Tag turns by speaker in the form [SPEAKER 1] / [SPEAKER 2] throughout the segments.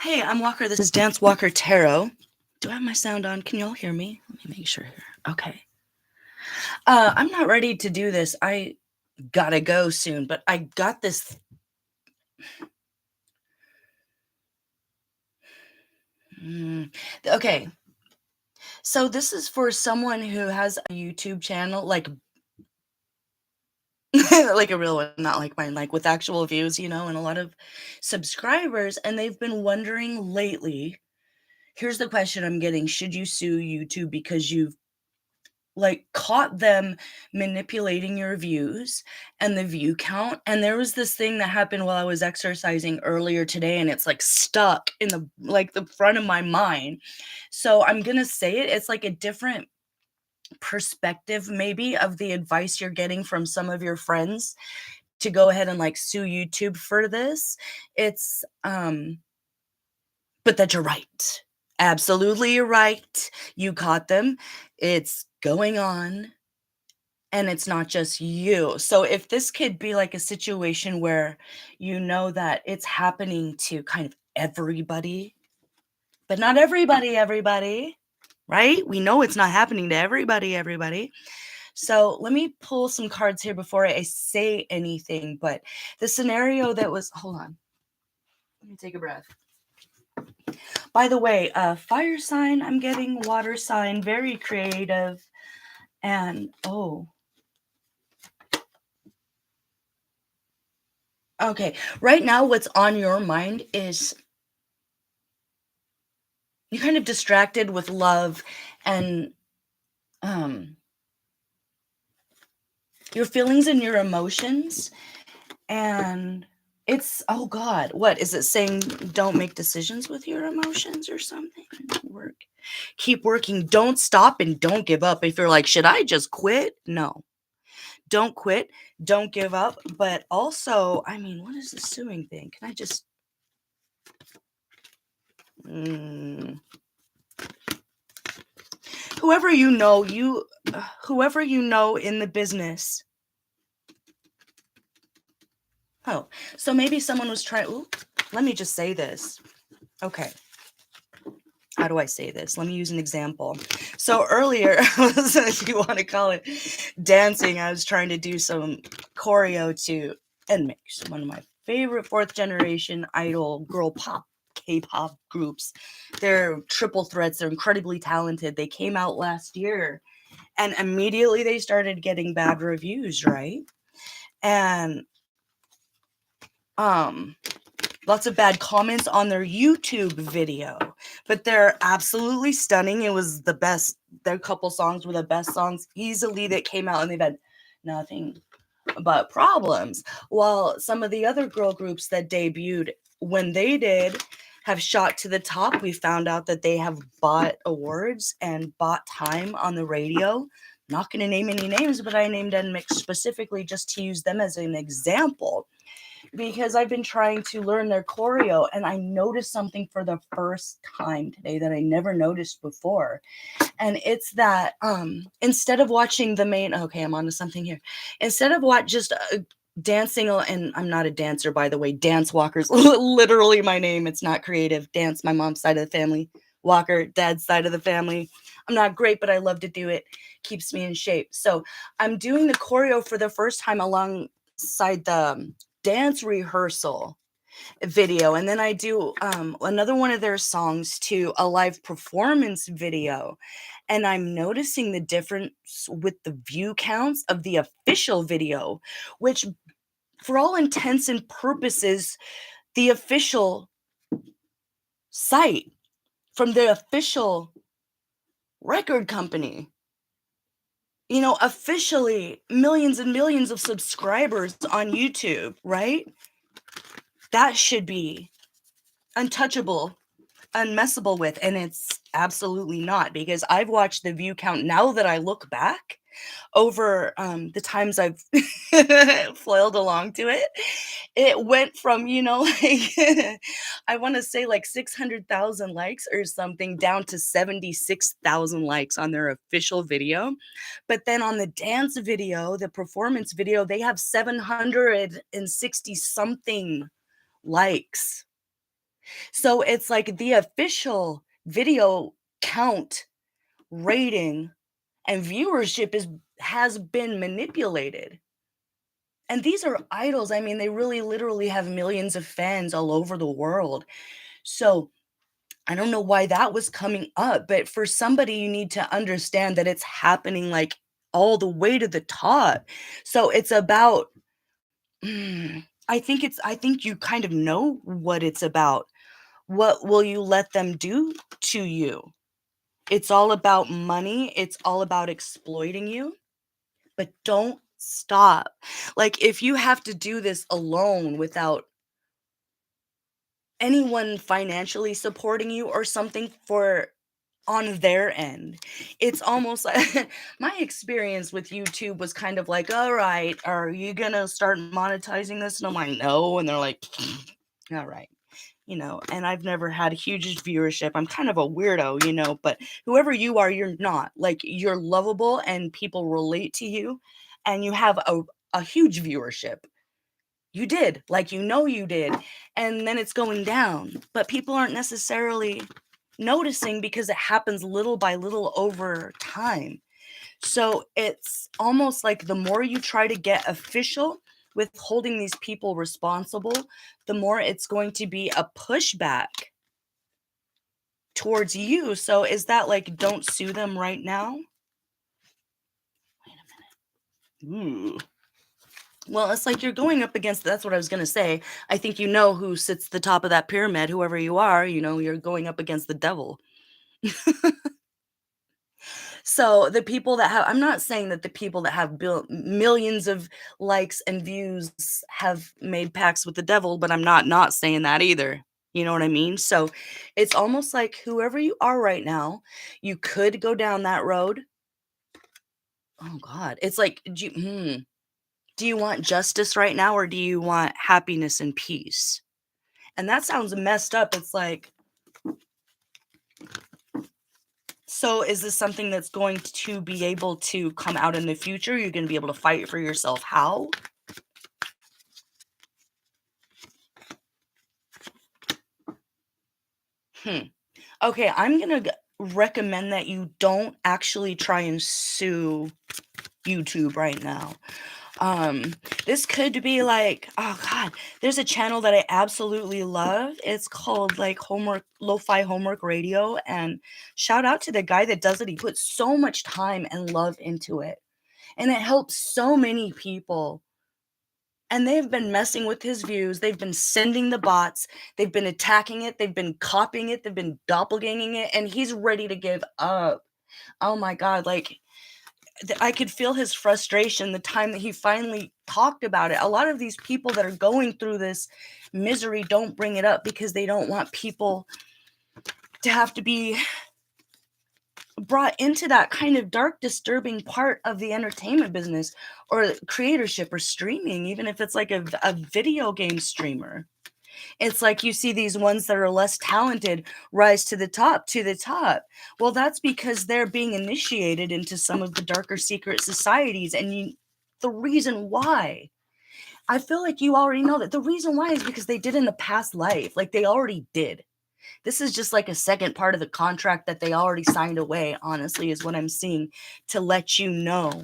[SPEAKER 1] Hey, I'm Walker. This is Dance Walker Tarot. Do I have my sound on? Can y'all hear me? Let me make sure here. Okay. I'm not ready to do this. I gotta go soon, but I got this. Okay. So this is for someone who has a YouTube channel, like like a real one, not like mine, like with actual views, and a lot of subscribers, and they've been wondering lately. Here's the question I'm getting: should you sue YouTube because you've caught them manipulating your views and the view count? And there was this thing that happened while I was exercising earlier today, and it's stuck in the front of my mind. So I'm gonna say it. It's like a different perspective maybe of the advice you're getting from some of your friends to go ahead and sue YouTube for this. It's but that you're right. Absolutely, you're right. You caught them. It's going on. And it's not just you. So if this could be like a situation where you know that it's happening to kind of everybody, but not everybody, right? We know it's not happening to everybody. So let me pull some cards here before I say anything. But the scenario that was, hold on. Let me take a breath. By the way, fire sign, I'm getting water sign, very creative. And, okay. Right now, what's on your mind is you're kind of distracted with love and your feelings and your emotions. And it's, oh God, what is it saying? Don't make decisions with your emotions or something. Keep working. Don't stop and don't give up. If you're like, should I just quit? No, don't quit. Don't give up. But also, I mean, what is the suing thing? Can I just whoever you know in the business. Oh, so maybe someone was trying. Let me just say this. Okay. How do I say this? Let me use an example. So earlier, if you want to call it dancing, I was trying to do some choreo to NMIX, one of my favorite fourth generation idol girl pop K-pop groups. They're triple threats. They're incredibly talented. They came out last year and immediately they started getting bad reviews, right? And lots of bad comments on their YouTube video, but they're absolutely stunning. It was the best. Their couple songs were the best songs easily that came out, and they've had nothing but problems. While some of the other girl groups that debuted when they did have shot to the top, we found out that they have bought awards and bought time on the radio. Not going to name any names, but I named NMIX specifically just to use them as an example, because I've been trying to learn their choreo, and I noticed something for the first time today that I never noticed before. And it's that instead of watching the main, okay, I'm onto something here. Instead of just dancing, and I'm not a dancer, by the way. Dance Walker's literally my name. It's not creative. Dance, my mom's side of the family. Walker, dad's side of the family. I'm not great, but I love to do it. Keeps me in shape. So I'm doing the choreo for the first time alongside the dance rehearsal video, and then I do another one of their songs to a live performance video, and I'm noticing the difference with the view counts of the official video, which for all intents and purposes, the official site from the official record company, officially millions and millions of subscribers on YouTube, right? That should be untouchable, unmessable with, and it's absolutely not, because I've watched the view count now that I look back over the times I've flailed along to it. It went from, I want to say 600,000 likes or something down to 76,000 likes on their official video. But then on the dance video, the performance video, they have 760 something likes. So it's like the official video count, rating, and viewership has been manipulated. And these are idols. I mean, they really literally have millions of fans all over the world. So I don't know why that was coming up, but for somebody, you need to understand that it's happening like all the way to the top. So it's about, I think you kind of know what it's about. What will you let them do to you? It's all about money. It's all about exploiting you, but don't stop. Like, if you have to do this alone without anyone financially supporting you or something for on their end, it's almost like my experience with YouTube was kind of like, all right, are you gonna start monetizing this? And I'm like, no. And they're like, all right. And I've never had a huge viewership. I'm kind of a weirdo, but whoever you are, you're not. Like, you're lovable and people relate to you and you have a huge viewership. You did, like, you did. And then it's going down. But people aren't necessarily noticing because it happens little by little over time. So it's almost like the more you try to get official with holding these people responsible, the more it's going to be a pushback towards you. So is that like, don't sue them right now? Wait a minute. Ooh. Well, it's like you're going up against, that's what I was going to say. I think you know who sits at the top of that pyramid, whoever you are, you're going up against the devil. So the people that have, I'm not saying that the people that have millions of likes and views have made pacts with the devil, but I'm not saying that either. You know what I mean? So it's almost like whoever you are right now, you could go down that road. Oh God. It's like, do you want justice right now or do you want happiness and peace? And that sounds messed up. It's like, so is this something that's going to be able to come out in the future? You're going to be able to fight for yourself. How? Okay, I'm going to recommend that you don't actually try and sue YouTube right now. This could be like, oh God, there's a channel that I absolutely love. It's called like Lo-Fi Homework Radio. And shout out to the guy that does it. He puts so much time and love into it. And it helps so many people. And they've been messing with his views. They've been sending the bots. They've been attacking it. They've been copying it. They've been doppelganging it. And he's ready to give up. Oh my God. Like, I could feel his frustration the time that he finally talked about it. A lot of these people that are going through this misery don't bring it up because they don't want people to have to be brought into that kind of dark, disturbing part of the entertainment business or creatorship or streaming, even if it's like a video game streamer. It's like you see these ones that are less talented rise to the top, to the top. Well, that's because they're being initiated into some of the darker secret societies. And the reason why, I feel like you already know that the reason why is because they did in the past life. Like, they already did. This is just like a second part of the contract that they already signed away, honestly, is what I'm seeing, to let you know,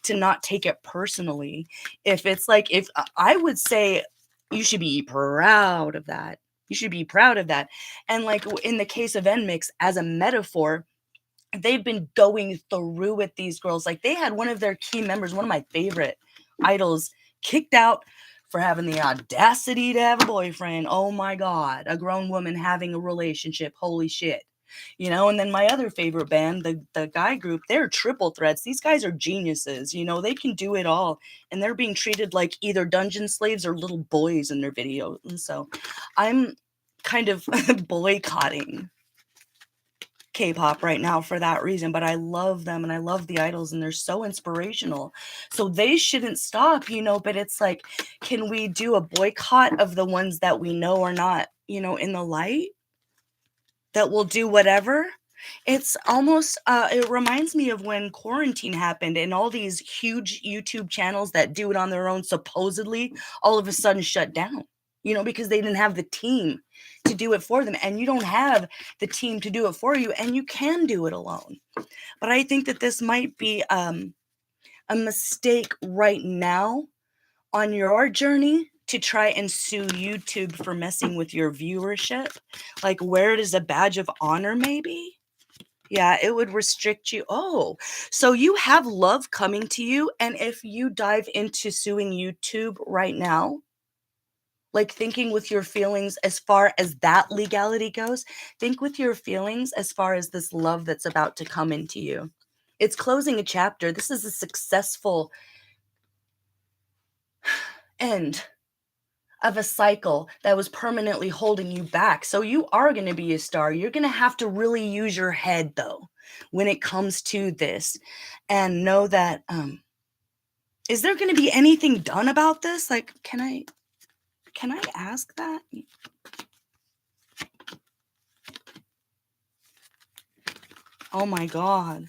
[SPEAKER 1] to not take it personally. If it's like, if I would say you should be proud of that. You should be proud of that. And like in the case of NMIX, as a metaphor, they've been going through with these girls. Like, they had one of their key members, one of my favorite idols, kicked out for having the audacity to have a boyfriend. Oh my God, a grown woman having a relationship. Holy shit. And then my other favorite band, the guy group, they're triple threats. These guys are geniuses. They can do it all. And they're being treated like either dungeon slaves or little boys in their videos. And so I'm kind of boycotting K-pop right now for that reason, but I love them and I love the idols and they're so inspirational. So they shouldn't stop, but it's like, can we do a boycott of the ones that we know are not, in the light, that will do whatever? It's almost, it reminds me of when quarantine happened and all these huge YouTube channels that do it on their own supposedly all of a sudden shut down. because they didn't have the team to do it for them. And you don't have the team to do it for you, and you can do it alone. But I think that this might be a mistake right now on your journey to try and sue YouTube for messing with your viewership. Like, wear it as a badge of honor, maybe? Yeah, it would restrict you. Oh, so you have love coming to you. And if you dive into suing YouTube right now, like thinking with your feelings as far as that legality goes, think with your feelings as far as this love that's about to come into you. It's closing a chapter. This is a successful end of a cycle that was permanently holding you back. So you are going to be a star. You're going to have to really use your head, though, when it comes to this, and know that is there going to be anything done about this? Like, can I ask that? Oh my God.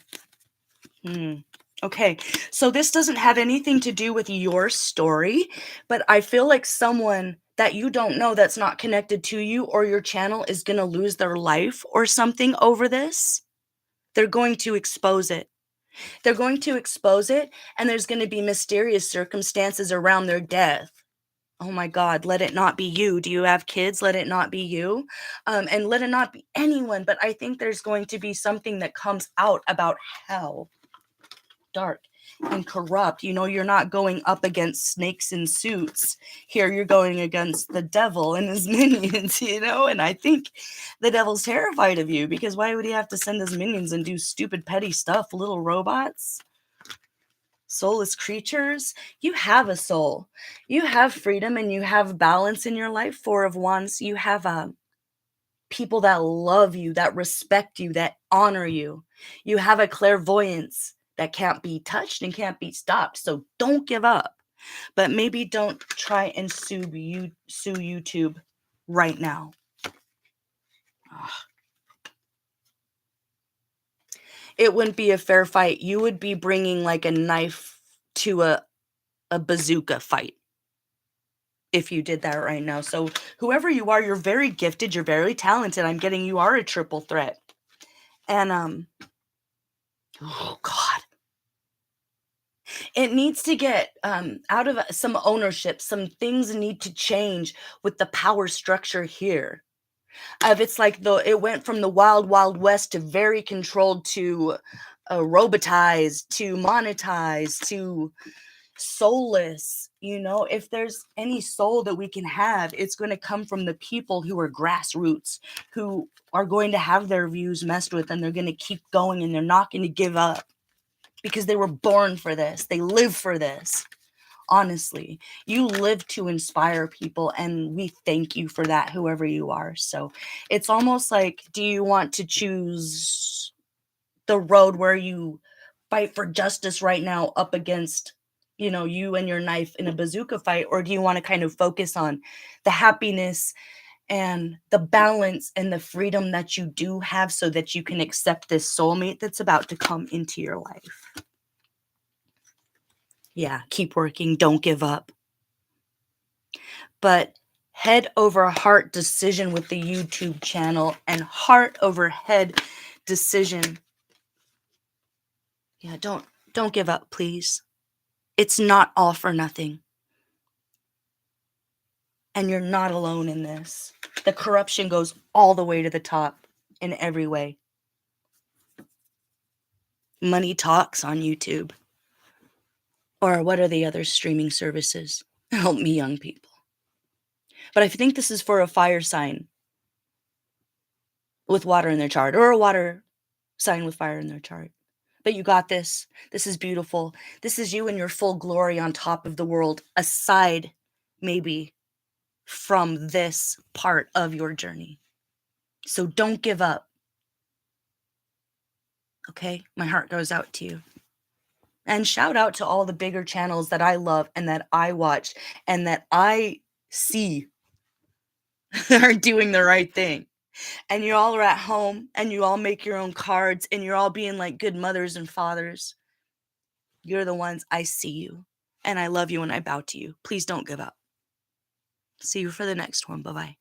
[SPEAKER 1] Okay, so this doesn't have anything to do with your story, but I feel like someone that you don't know that's not connected to you or your channel is going to lose their life or something over this. They're going to expose it. They're going to expose it, and there's going to be mysterious circumstances around their death. Oh my God, let it not be you. Do you have kids? Let it not be you. And let it not be anyone. But I think there's going to be something that comes out about how dark and corrupt. You're not going up against snakes in suits. Here you're going against the devil and his minions, and I think the devil's terrified of you, because why would he have to send his minions and do stupid petty stuff? Little robots, soulless creatures. You have a soul, you have freedom, and you have balance in your life. Four of Wands. You have people that love you, that respect you, that honor you. You have a clairvoyance that can't be touched and can't be stopped. So don't give up. But maybe don't try and sue YouTube right now. Ugh. It wouldn't be a fair fight. You would be bringing like a knife to a bazooka fight if you did that right now. So whoever you are, you're very gifted, you're very talented. I'm getting you are a triple threat. And oh God. It needs to get out of some ownership. Some things need to change with the power structure here. It's like it went from the wild, wild west to very controlled to robotized to monetized to soulless. If there's any soul that we can have, it's going to come from the people who are grassroots, who are going to have their views messed with, and they're going to keep going, and they're not going to give up. Because they were born for this. They live for this. Honestly, you live to inspire people, and we thank you for that, whoever you are. So it's almost like, do you want to choose the road where you fight for justice right now up against, you and your knife in a bazooka fight? Or do you want to kind of focus on the happiness and the balance and the freedom that you do have, so that you can accept this soulmate that's about to come into your life? Yeah, keep working. Don't give up. But head over heart decision with the YouTube channel, and heart over head decision. Yeah, don't give up, please. It's not all for nothing. And you're not alone in this. The corruption goes all the way to the top in every way. Money talks on YouTube. Or what are the other streaming services? Help me, young people. But I think this is for a fire sign with water in their chart, or a water sign with fire in their chart. But you got this. This is beautiful. This is you in your full glory on top of the world, aside maybe from this part of your journey. So don't give up. Okay? My heart goes out to you. And shout out to all the bigger channels that I love and that I watch and that I see are doing the right thing. And you all are at home, and you all make your own cards, and you're all being like good mothers and fathers. You're the ones. I see you, and I love you, and I bow to you. Please don't give up. See you for the next one. Bye-bye.